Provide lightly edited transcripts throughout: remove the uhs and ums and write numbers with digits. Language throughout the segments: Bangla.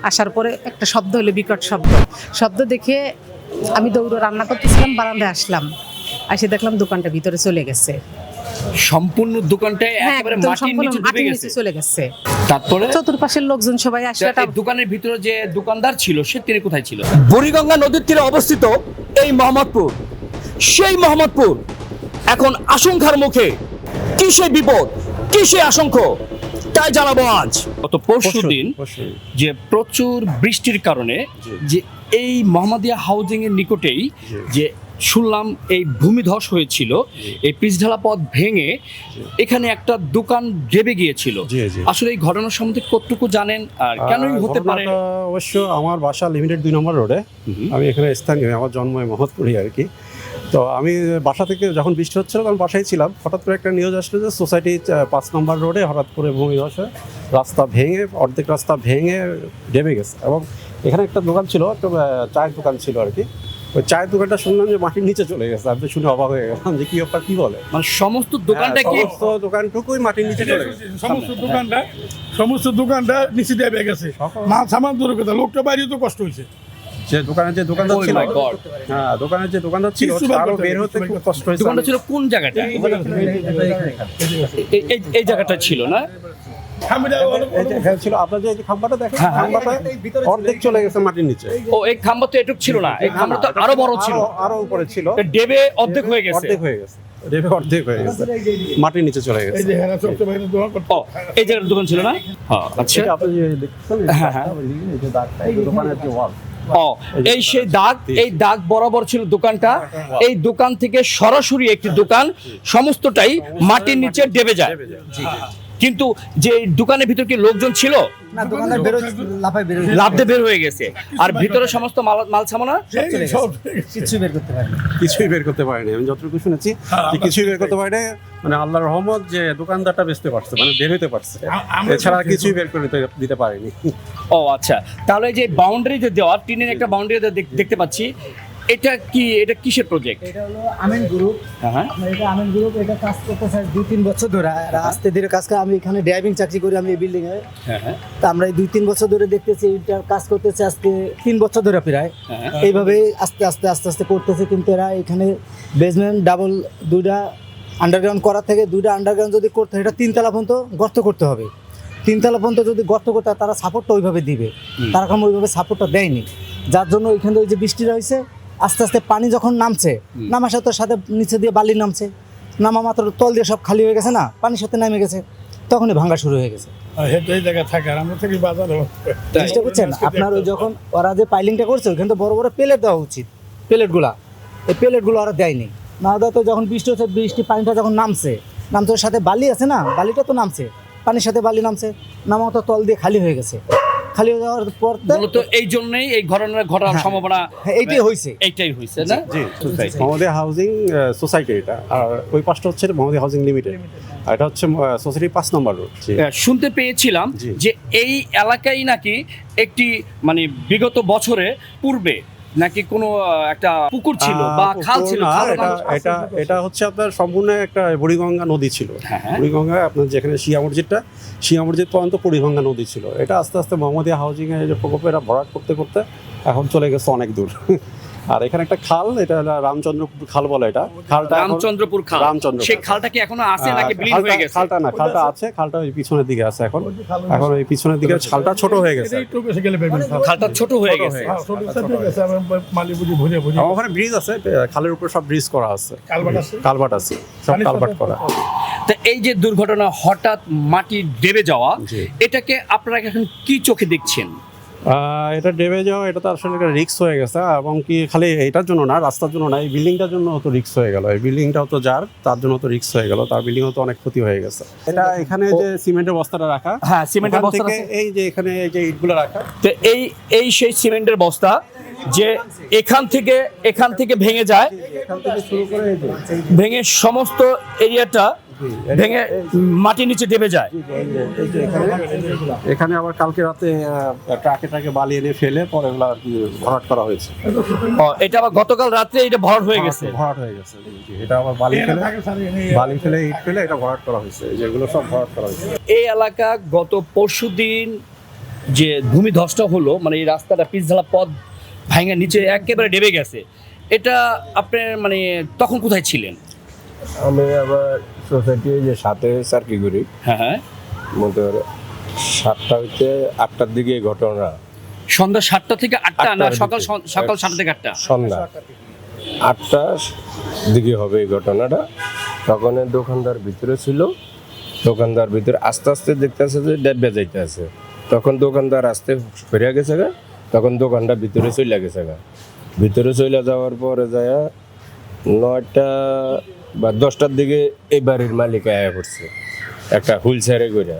আসার পরে একটা শব্দ হলো, বিকট শব্দ দেখে আমি দৌড়ে রান্না করতেছিলাম, বারান্দায় আসলাম, এসে দেখলাম দোকানটা ভিতরে চলে গেছে। সম্পূর্ণ দোকানটা হ্যাঁ, একেবারে একদম মাটির সম্পূর্ণ নিচে ডুবে মাটির গেছে। নিচে চলে গেছে। তারপরে চতুর্পাশের লোকজন সবাই আসলে এই দোকানের ভিতরে যে দোকানদার ছিল সে তিনি কোথায় ছিল? বুড়িগঙ্গা নদীর তীরে অবস্থিত এই মোহাম্মদপুর, সেই মোহাম্মদপুর এখন আশঙ্কার মুখে। কিসে বিপদ, কিসে আশঙ্ক, তাই জানাবো আজ। গত পরশুদিন যে প্রচুর বৃষ্টির কারণে যে এই মোহাম্মদিয়া হাউজিং এর নিকটেই যে শুনলাম এই ভূমিধস হয়েছিল, এই পিচঢালা পথ ভেঙে এখানে একটা দোকান ডেবে গিয়েছিল। আসলে এই ঘটনার সম্বন্ধে কতটুকু জানেন আর কেনই হতে পারে? অবশ্য আমার বাসা লিমিটেড 2 নম্বর রোডে, আমি এখানে স্থানীয়, আমার জন্ম মোহাম্মদপুরই আর কি। তো আমি বাসা থেকে যখন বৃষ্টি হচ্ছিল তখন বাসায় ছিলাম, হঠাৎ করে একটা নিউজ আসলো যে সোসাইটি 5 নম্বর রোডে হঠাৎ করে ভূমিধস হয়ে রাস্তা ভেঙে, অর্ধেক রাস্তা ভেঙে ডেবে গেছে। এবং এখানে একটা দোকান ছিল, একটা চায়ের দোকান ছিল আর কি। ওই চায়ের দোকানটা শুনলাম যে মাটির নিচে চলে গেছে। আমি তো শুনে অবাক হয়ে গেলাম যে কি ব্যাপার, কি বলে, মানে সমস্ত দোকানটা কি? সমস্ত দোকানটুকুই মাটির নিচে চলে গেছে। সমস্ত দোকানটা নিচে দিয়ে গেছে। মাল সামান দূরের কথা, লোকটা বাইরে তো কষ্ট হয়েছে। যে দোকানদার ছিল, Oh my God! হ্যাঁ, দোকানের যে দোকানদার ছিল তারও বের হতে খুব কষ্ট হয়েছে। দোকানটা ছিল কোন জায়গাটা? এই জায়গাটা ছিল না? এখানে ছিল আপনার যে খাম্বাটা দেখেন, খাম্বাটা অর্ধেক চলে গেছে মাটির নিচে। ও, এই খাম্বা তো এটুক ছিল না, এই খাম্বা তো আরো বড় ছিল, আরো উপরে ছিল, ডেবে অর্ধেক হয়ে গেছে। অর্ধেক হয়ে গেছে, মাটির নিচে চলে গেছে। ও, এই জায়গার দোকান ছিল না? হ্যাঁ, আচ্ছা। এটা আপনি যে দেখছেন, এই যে দাগটা, এই দোকানের যে ওয়াল, ও, এই সেই দাগ, এই দাগ বরাবর ছিল দোকানটা। এই দোকান থেকে সরাসরি একটি দোকান সমস্তটাই মাটির নিচে ডেবে যায়। কিন্তু যে দোকানের ভিতর কি লোকজন ছিল? না, দোকানদার লাফ দিয়ে বের হয়ে গেছে। আর ভিতরে সমস্ত মাল সামানা কিছু বের করতে পারেনি। কিছুই বের করতে পারেনি। আমি যতটুকু শুনেছি যে কিছুই বের করতে পারেনি, মানে আল্লাহর রহমত যে দোকানদারটা বেচতে পারছে, মানে বের হতে পারছে, এছাড়া কিছুই বের করে দিতে পারেনি। ও আচ্ছা, তাহলে যে বাউন্ডারি যে দেওয়া, টিনের একটা বাউন্ডারি দেখতে পাচ্ছি, এটা কি, এটা কিসের প্রজেক্ট? এটা হলো আমিন গ্রুপ। হ্যাঁ, এটা আমিন গ্রুপ, এটা কাজ করতেছে 2-3 বছর ধরে। আর আস্তে ধীরে কাজ করে, আমি এখানে ড্রাইভিং চাকরি করি, আমি এই বিল্ডিং এ। হ্যাঁ, তা আমরা এই 2-3 বছর ধরে দেখতেছি এটা কাজ করতেছে, আজকে 3 বছর ধরে প্রায় হ্যাঁ। এইভাবে আস্তে আস্তে করতেছে। কিন্তু এরা এখানে বেসমেন্ট ডাবল 2টা আন্ডারগ্রাউন্ড করা থেকে 2টা আন্ডারগ্রাউন্ড যদি করতে হয়, এটা 3 তলা পর্যন্ত গর্ত করতে হবে। 3 তলা পর্যন্ত যদি গর্ত করতে হয়, তারা সাপোর্টটা ওইভাবে দিবে, তারা এখন ওইভাবে সাপোর্টটা দেয়নি। যার জন্য ওইখানে ওই যে বৃষ্টিটা হয়েছে, আস্তে আস্তে পানি যখন নামছে, নামার সাথে সাথে নিচে দিয়ে বালি নামছে, নামা মাত্র তল দিয়ে সব খালি হয়ে গেছে, না পানির সাথে নেমে গেছে, তখনই ভাঙা শুরু হয়ে গেছে। এই জায়গায় থাকে, আর আমরা থাকি বাজারে। চেষ্টা করছেন আপনার, ওই যখন ওরা যে পাইলিংটা করছে ওইখানে তো বড় বড় প্লেট দেওয়া উচিত, প্লেটগুলা, এই প্লেটগুলো ওরা দেয়নি। না দেওয়া তো যখন বৃষ্টি হচ্ছে, পানিটা যখন নামছে ওর সাথে বালি আছে না, বালিটা তো নামছে, পানির সাথে বালি নামছে, নামা তো তল দিয়ে খালি হয়ে গেছে। খালি হয়ে যাওয়ার পর মূলত এই জন্যই এই ঘটনার ঘটার সম্ভাবনা এইটাই হয়েছে না? জি, মোহাম্মদিয়া হাউজিং সোসাইটি এটা, আর ওই পাশটা হচ্ছে মোহাম্মদিয়া হাউজিং লিমিটেড, আর এটা হচ্ছে সোসাইটি 5 নম্বর রোড। শুনতে পেয়েছিলাম যে এই এলাকায় নাকি একটি, মানে বিগত বছরে পূর্বে নাকি কোনো একটা পুকুর ছিল বা খাল ছিল। এটা হচ্ছে আপনার সম্পূর্ণ একটা বুড়িগঙ্গা নদী ছিল। বুড়িগঙ্গা আপনার যেখানে শিয়া মসজিদ পর্যন্ত বুড়িগঙ্গা নদী ছিল। এটা আস্তে আস্তে মোহাম্মদিয়া হাউজিং এর যে প্রকল্প, এটা ভরাট করতে করতে এখন চলে গেছে অনেক দূর। আর এখানে একটা খাল, এটা রামচন্দ্রপুর খাল বলে, এটা খালটা রামচন্দ্রপুর খাল। সেই খালটা কি এখনো আছে নাকি বিলীন হয়ে গেছে? খালটা আছে, খালটা ওই পিছনের দিকে আছে এখন ওই পিছনের দিকে খালটা ছোট হয়ে গেছে। খালটা ছোট হয়ে গেছে। ওখানে ব্রিজ আছে, খালের উপর সব ব্রিজ করা আছে, কালভার্ট আছে, সব কালভার্ট করা। তো এই যে দুর্ঘটনা, হঠাৎ মাটি ডেবে যাওয়া, এটাকে আপনারা এখন কি চোখে দেখছেন? এটা ডেবে যাওয়া, এটা তো আসলে একটা রিস্ক হয়ে গেছে। এবং কি খালি এটার জন্য না, রাস্তার জন্য না, এই বিল্ডিংটার জন্য তো রিস্ক হয়ে গেল। এই বিল্ডিংটাও তো যার, তার জন্য তো রিস্ক হয়ে গেল, তার বিল্ডিংও তো অনেক ক্ষতি হয়ে গেছে। এটা এখানে যে সিমেন্টের বস্তাটা রাখা, হ্যাঁ, সিমেন্টের বস্তা, এই যে এখানে এই যে ইটগুলো রাখা, তো এই সেই সিমেন্টের বস্তা যে এখান থেকে ভেঙে যায়, এখান থেকে শুরু করে ভেঙে সমস্ত এরিয়াটা ভেঙে মাটির নিচে ডেবে যায়। এখানে আবার কালকে রাতে ট্রাকে বালি এনে ফেলে পরে এগুলো ভরাট করা হয়েছে। এটা আবার গতকাল রাত্রে এটা ভরাট হয়ে গেছে। এটা আবার বালি ফেলে ইট ফেলে এটা ভরাট করা হয়েছে, যেগুলো সব ভরাট করা হয়েছে। এই এলাকা গত পরশুদিন যে ভূমিধসটা হলো, মানে এই রাস্তাটা পিচঢালা পথ ভাঙা নিচে একেবারে ডেবে গেছে, এটা আপনার মানে তখন কোথায় ছিলেন? আমি আবার সোসাইটি যে সাথে সার্কি করি, হ্যাঁ হ্যাঁ, মোটর 7টা হইতে 8টার দিকে এই ঘটনা। সন্ধ্যা 7টা থেকে 8টা না 8টার সকাল দিকে। সকাল 7টা থেকে 8টা? সন্ধ্যা 8টার দিকে হবে এই ঘটনাটা। তখন এই দোকানদার ভিতরে ছিল, দোকানদার ভিতরে আস্তে আস্তে দেখতেছে যে ডেবে যাইতে আছে। তখন দোকানদার আস্তে ফিরে গেছে গা, তখন দোকানটা ভিতরে চলে গেছে গা। ভিতরে চলে যাওয়ার পরে যায় 9টা বা 10টার দিকে এই বাড়ির মালিক আয়া পড়ছে একটা হুইল চেয়ারে করে।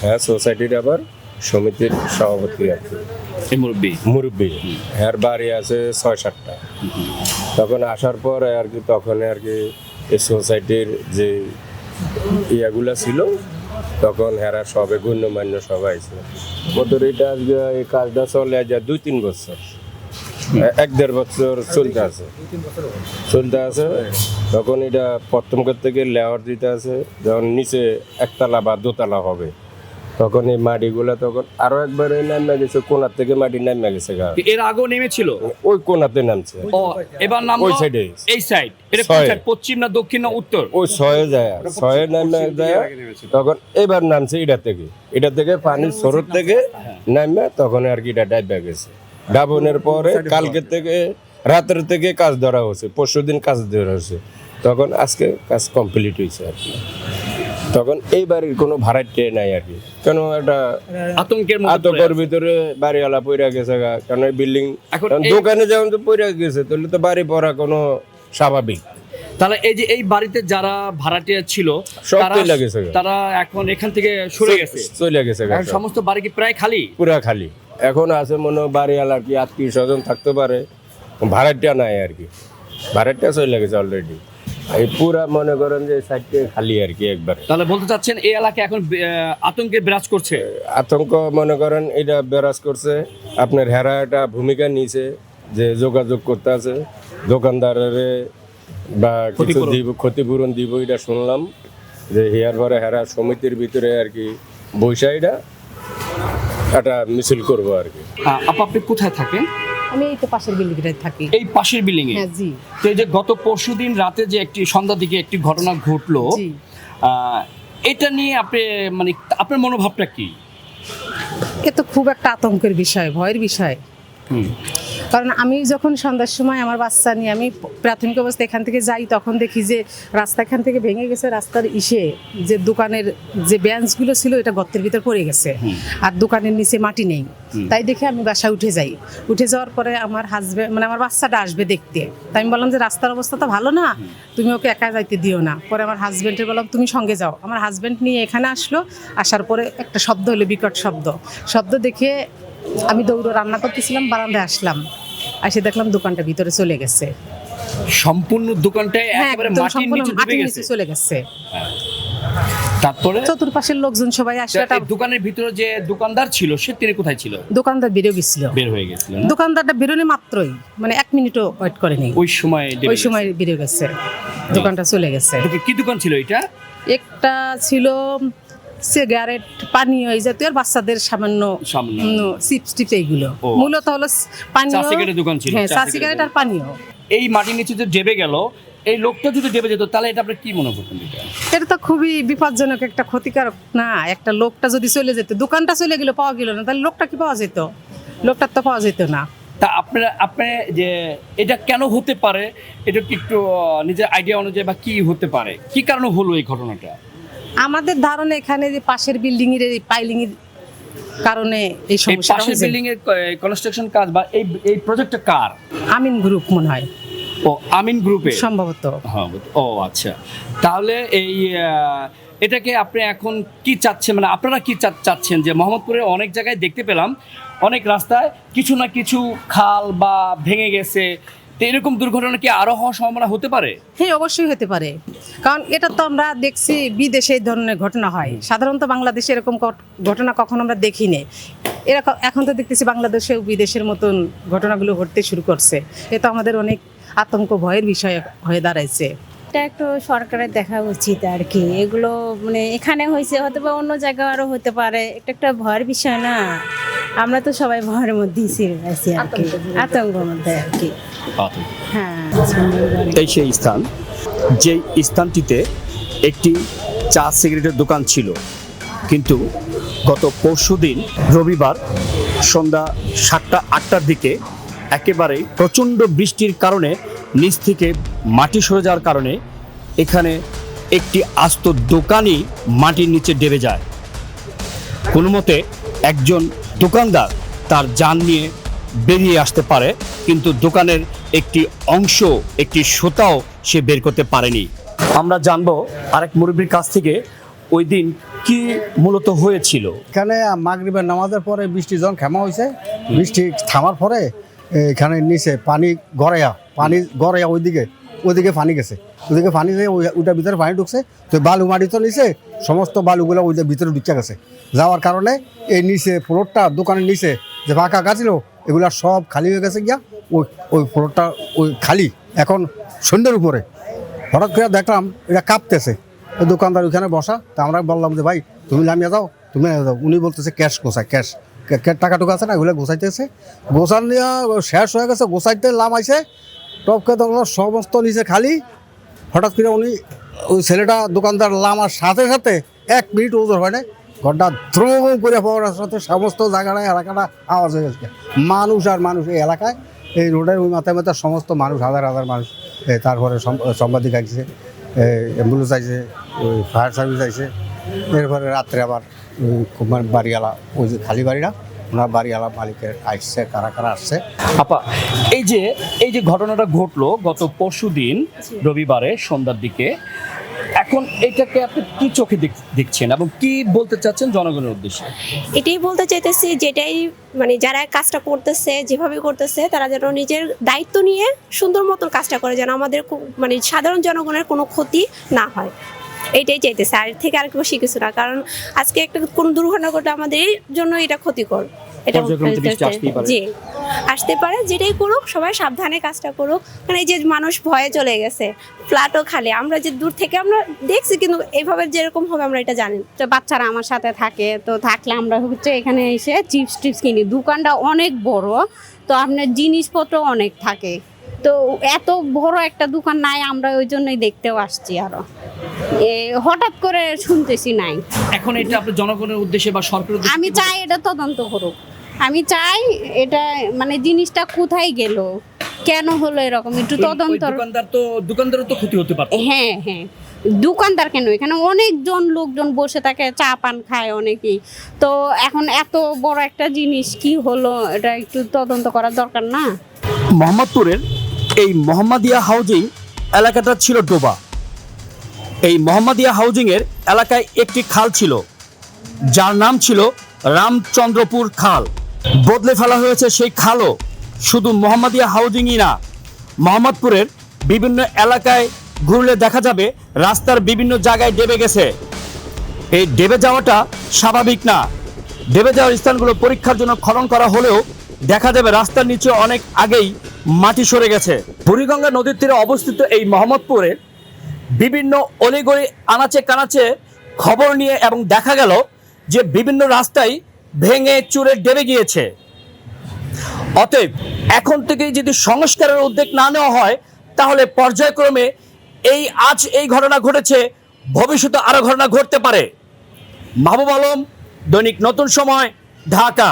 হ্যাঁ, সোসাইটির আবার সমিতির সভাপতি আর কি, এই মুরব্বী মুরব্বী। হ্যাঁ, বাড়ি আছে 6-7টা। তখন আসার পর আর কি, তখন আর কি এই সোসাইটির যে ইয়াগুলা ছিল, তখন হেরা সবে গণ্যমান্য সবাই ছিল। মোটর এটা আজকে এই কাজটা চলে যায় 2-3 বছর, 1-1.5 বছর চলতে আছে। তখন এটা প্রথম থেকে লেয়ার দিতে আছে, যখন নিচে একতলা বা দোতলা হবে, তখন এই মাটিগুলা তখন আরো একবার নামে গেছে, কোনার থেকে মাটি নামে গেছে গা। এর আগেও নেমেছিল? ওই কোনাতে নামছে, ও এবার নাম ওই সাইডে। এই সাইড এটা কোন ছয়। সাইড, পশ্চিম না দক্ষিণ না উত্তর? ওই 6 যায়, 6 নামে যায়। তখন এবার নামছে এটা থেকে পানির স্রোত থেকে নামে, তখন আর কি এটা ডাইবা গেছে। ডাবনের পরে কালকে থেকে রাতের থেকে কাজ ধরা হয়েছে, পরশুদিন কাজ ধরা হয়েছে। তখন আজকে কাজ কমপ্লিট হয়েছে আর কি। তখন এই বাড়ির কোনো ভাড়াটিয়া নাই আর কি, কেন একটা আতঙ্কের মধ্যে পড়ে আতঙ্কের আছে। ভিতরে বাড়িওয়ালা পইরা গেছে গা, কারণ এই বিল্ডিং এখন দোকানে যেমন তো পইরা গেছে, তাহলে তো বাড়ি পড়া কোনো স্বাভাবিক। তাহলে এই যে এই বাড়িতে যারা ভাড়াটিয়া ছিল সব তারা চলে গেছে গা। তারা এখন এখান থেকে সরে গেছে, চলে গেছে গা, এখন সমস্ত বাড়ি কি প্রায় খালি? পুরা খালি। এখন আছে মনে হয় বাড়িওয়ালার কি আত্মীয় স্বজন থাকতে পারে, ভাড়াটিয়া নাই আর কি, ভাড়াটিয়া চলে গেছে অলরেডি। এই পুরা মনে করেন যে সাইডটা খালি আর কি একবার। তাহলে বলতে চাচ্ছেন এই এলাকা এখন আতঙ্কে বিরাজ করছে? আতঙ্ক মনে করেন এটা বেরাজ করছে। আপনার হেরা একটা ভূমিকা নিয়েছে যে যোগাযোগ করতে আছে দোকানদারের বা কিছু দিব, ক্ষতিপূরণ দিব, এটা শুনলাম যে হেয়ার পরে হেরা সমিতির ভিতরে আর কি বৈশাখীটা একটা মিছিল করবো আর কি। আপনি কোথায় থাকেন? আমি এই তো পাশের বিল্ডিংটায় থাকি। এই পাশের বিল্ডিং এ? হ্যাঁ জি। তো এই যে গত পরশুদিন রাতে যে একটি সন্ধ্যার দিকে একটি ঘটনা ঘটলো, জি। এটা নিয়ে আপনি মানে আপনার মনোভাবটা কি? এ তো খুব একটা আতঙ্কের বিষয়, ভয়ের বিষয়। কারণ আমি যখন সন্ধ্যার সময় আমার বাচ্চা নিয়ে আমি প্রাথমিক অবস্থা এখান থেকে যাই, তখন দেখি যে রাস্তা এখান থেকে ভেঙে গেছে, রাস্তার যে দোকানের যে বেঞ্চগুলো ছিল এটা গর্তের ভিতর পড়ে গেছে, আর দোকানের নিচে মাটি নেই। তাই দেখে আমি বাসায় উঠে যাই। উঠে যাওয়ার পরে আমার হাজব্যান্ড মানে আমার বাচ্চাটা আসবে দেখতে, তাই আমি বললাম যে রাস্তার অবস্থা তো ভালো না, তুমি ওকে একা যাইতে দিও না। পরে আমার হাজব্যান্ডের বললাম তুমি সঙ্গে যাও। আমার হাজব্যান্ড নিয়ে এখানে আসলো। আসার পরে একটা শব্দ হলো, বিকট শব্দ দেখে আমি দৌড়ে রান্না করতেছিলাম, বারান্দায় আসলাম, এসে দেখলাম দোকানটা ভিতরে চলে গেছে। সম্পূর্ণ দোকানটাই হ্যাঁ, একেবারে একদম মাটির সম্পূর্ণ নিচে ডুবে মাটির গেছে। নিচে চলে গেছে। তারপরে চতুর্পাশের লোকজন সবাই আসলে এই দোকানের ভিতরে যে দোকানদার ছিল সে তিনি কোথায় ছিল? দোকানদার বেরিয়ে গেছিল, বের হয়ে গেছিল না? দোকানদারটা বেরোনি মাত্রই মানে 1 মিনিটও ওয়েট করেনি, ওই সময় ডেবে ওই সময় বেরিয়ে গেছে, দোকানটা চলে গেছে। গেছে। কি দোকান ছিল এটা? একটা ছিল সিগারেট, পানীয়, এই জাতীয়, আর বাচ্চাদের সামান্য চিপস টিপস এইগুলো। ও। মূলত হলো পানীয়, চা সিগারেটের দোকান ছিল, হ্যাঁ চা চা সিগারেটের সিগারেট আর পানীয়। এই মাটির নিচে যে ডেবে গেল, এই লোকটা যদি ডেবে যেত তাহলে এটা আপনি কি মনে করতেন? এটা তো খুবই বিপজ্জনক, একটা ক্ষতিকারক না? একটা লোকটা যদি চলে যেত, দোকানটা চলে গেল, পাওয়া গেল না, তাহলে লোকটা কি পাওয়া যেত? লোকটার তো পাওয়া যেত না। তা আপনি যে এটা কেন হতে পারে, এটা কি একটু নিজের আইডিয়া অনুযায়ী বা কি হতে পারে, কি কারণে হলো এই ঘটনাটা? আমাদের ধারণা এখানে যে পাশের বিল্ডিং এর এই পাইলিং এর কারণে এই এই সমস্যা পাশের বিল্ডিং এর কনস্ট্রাকশন কাজ বা এই প্রজেক্টটা কার? আমিন গ্রুপ মনে হয়, ও আমিন গ্রুপে সম্ভবত। হ্যাঁ, ও আচ্ছা। তাহলে এই এটাকে আপনি এখন কি চাচ্ছেন, মানে আপনারা কি চাচ্ছেন? যে মোহাম্মদপুরের অনেক জায়গায় দেখতে পেলাম, অনেক রাস্তায় কিছু না কিছু খাল বা ভেঙে গেছে, তো এরকম দুর্ঘটনা কি আরো হওয়ার সম্ভাবনা হতে পারে? হ্যাঁ, অবশ্যই হতে পারে, কারণ এটা তো আমরা দেখছি বিদেশে এই ধরনের ঘটনা হয়, সাধারণত বাংলাদেশে এরকম ঘটনা কখনো আমরা দেখিনি। এরকম এখন তো দেখতেছি বাংলাদেশেও বিদেশের মতন ঘটনাগুলো ঘটতে শুরু করছে। এটা আমাদের অনেক আতঙ্ক, ভয়ের বিষয় হয়ে দাঁড়াইছে। এটা একটু সরকারের দেখা উচিত আর কি। এগুলো মানে এখানে হয়েছে, হয়তো বা অন্য জায়গায় আরও হতে পারে, এটা একটা ভয়ের বিষয় না? আমরা তো সবাই ভয়ের মধ্যেই ছিঁড়ে আছি আর কি, আতঙ্কের মধ্যে আর কি। হ্যাঁ, এই সেই স্থান, যে স্থানটিতে একটি চা সিগারেটের দোকান ছিল, কিন্তু গত পরশুদিন রবিবার সন্ধ্যা 7টা-8টার দিকে একেবারে প্রচণ্ড বৃষ্টির কারণে নিচ থেকে মাটি সরে যাওয়ার কারণে এখানে একটি আস্ত দোকানই মাটির নিচে ডেবে যায়। কোনো মতে একজন দোকানদার তার যান নিয়ে বেরিয়ে আসতে পারে, কিন্তু দোকানের একটি অংশ, একটি সুতাও সে বের করতে পারেনি। আমরা জানবো আরেক মুরব্বীর কাছ থেকে ওই দিন কি মূলত হয়েছিল। এখানে মাগরিবের নামাজের পরে বৃষ্টি যখন ক্ষমা হয়েছে, বৃষ্টি থামার পরে এখানে নিচে পানি গড়াইয়া ওইদিকে পানি গেছে, ওইদিকে পানি গিয়ে ওইটার ভিতরে পানি ঢুকছে। তো বালু মাটি তো নিচে, সমস্ত বালুগুলো ওইটার ভিতরে ঢুকে গেছে। যাওয়ার কারণে এই নিচে ফ্লোরটা, দোকানের নিচে যে ফাঁকা ছিল, এগুলা সব খালি হয়ে গেছে গিয়া। ওই ফ্লোরটা ওই খালি। এখন সন্ধ্যের উপরে হঠাৎ করে দেখলাম এটা কাঁপতেছে। ওই দোকানদার ওইখানে বসা। তা আমরা বললাম যে ভাই তুমি নামিয়ে যাও, তুমি নামিয়ে যাও। উনি বলতেছে ক্যাশ গোছায়, ক্যাশ টাকা টুকা আছে না, এগুলো গোছাইতেছে। গোছান নিয়ে শেষ হয়ে গেছে, গোছাইতে লামাইছে, টপকে দেখলাম সমস্ত নিচে খালি। হঠাৎ করে উনি ওই ছেলেটা দোকানদার লামার সাথে সাথে 1 মিনিট ওজোর হয় না, ঘরটা দ্রুম করে পড়ার সাথে সমস্ত জায়গাটা এলাকাটা আওয়াজ হয়ে গেছে। মানুষ আর মানুষ এই এলাকায়, এই রোডের ওই মাথায় মাথায় সমস্ত মানুষ, হাজার হাজার মানুষ। তারপরে সাংবাদিক আইছে, অ্যাম্বুলেন্স আইছে, ওই ফায়ার সার্ভিস আইছে। এরপরে রাত্রে আবার বাড়িওয়ালা, ওই যে খালি বাড়িটা, ওনার বাড়িওয়ালা মালিকের আসছে, কারা কারা আসছে। আপা, এই যে ঘটনাটা ঘটলো গত পরশুদিন রবিবারে সন্ধ্যার দিকে, এখন এটাকে আপনি কি চোখে দেখছেন এবং কি বলতে চাচ্ছেন জনগণের উদ্দেশ্যে? এটাই বলতে চাইতেছি, যেটাই মানে যারা কাজটা করতেছে, যেভাবে করতেছে, তারা যেন নিজের দায়িত্ব নিয়ে সুন্দর মতন কাজটা করে, যেন আমাদের মানে সাধারণ জনগণের কোনো ক্ষতি না হয়, এইটাই চাইতেছে। আর থেকে আর বেশি কিছু না, কারণ আজকে একটা কোনো দুর্ঘটনা ঘটলে আমাদের জন্য এটা ক্ষতিকর। এটা জি আসতে পারে, যেটাই করুক সবাই সাবধানে কাজটা করুক। কারণ এই যে মানুষ ভয়ে চলে গেছে, ফ্ল্যাটও খালি, আমরা যে দূর থেকে আমরা দেখছি, কিন্তু এইভাবে যেরকম হবে আমরা এটা জানি। তো বাচ্চারা আমার সাথে থাকে, তো থাকলে আমরা হচ্ছে এখানে এসে চিপস টিপস কিনি। দোকানটা অনেক বড়, তো আপনার জিনিসপত্র অনেক থাকে, তো এত বড় একটা দোকান নাই, আমরা ওই জন্যই দেখতেও আসছি। আরো হঠাৎ করে শুনতেছি নাই। এখন এটা আপনি জনগণের উদ্দেশ্যে বা সরকারের উদ্দেশ্যে আমি চাই এটা তদন্ত করুক। আমি চাই এটা মানে জিনিসটা কোথায় গেল, কেন হলো এরকম, একটু তদন্ত। দোকানদারও তো ক্ষতি হতে পারে। হ্যাঁ হ্যাঁ, দোকানদার কেন, এখানে অনেকজন লোকজন বসে থাকে, চা পান খায় অনেকেই। তো এখন এত বড় একটা জিনিস কি হলো, এটা একটু তদন্ত করার দরকার না? মোহাম্মদপুরের এই মোহাম্মদিয়া হাউজিং এলাকাটা ছিল ডোবা। এই মোহাম্মদিয়া হাউজিং এর এলাকায় একটি খাল ছিল, যার নাম ছিল রামচন্দ্রপুর খাল। বদলে ফেলা হয়েছে সেই খালও। শুধু মোহাম্মদিয়া হাউজিংই না, মোহাম্মদপুরের বিভিন্ন এলাকায় ঘুরলে দেখা যাবে রাস্তার বিভিন্ন জায়গায় ডেবে গেছে। এই ডেবে যাওয়াটা স্বাভাবিক না। ডেবে যাওয়ার স্থানগুলো পরীক্ষার জন্য খনন করা হলেও দেখা যাবে রাস্তার নিচে অনেক আগেই মাটি সরে গেছে। বুড়িগঙ্গা নদীর তীরে অবস্থিত এই মোহাম্মদপুরের বিভিন্ন অলিগলি আনাচে কানাচে খবর নিয়ে এবং দেখা গেল যে বিভিন্ন রাস্তায় ভেঙে চুরে ডেবে গিয়েছে। অতএব এখন থেকেই যদি সংস্কারের উদ্যোগ না নেওয়া হয়, তাহলে পর্যায়ক্রমে আজ এই ঘটনা ঘটেছে, ভবিষ্যতে আরো ঘটনা ঘটতে পারে। মাহবুব আলম, দৈনিক নতুন সময়, ঢাকা।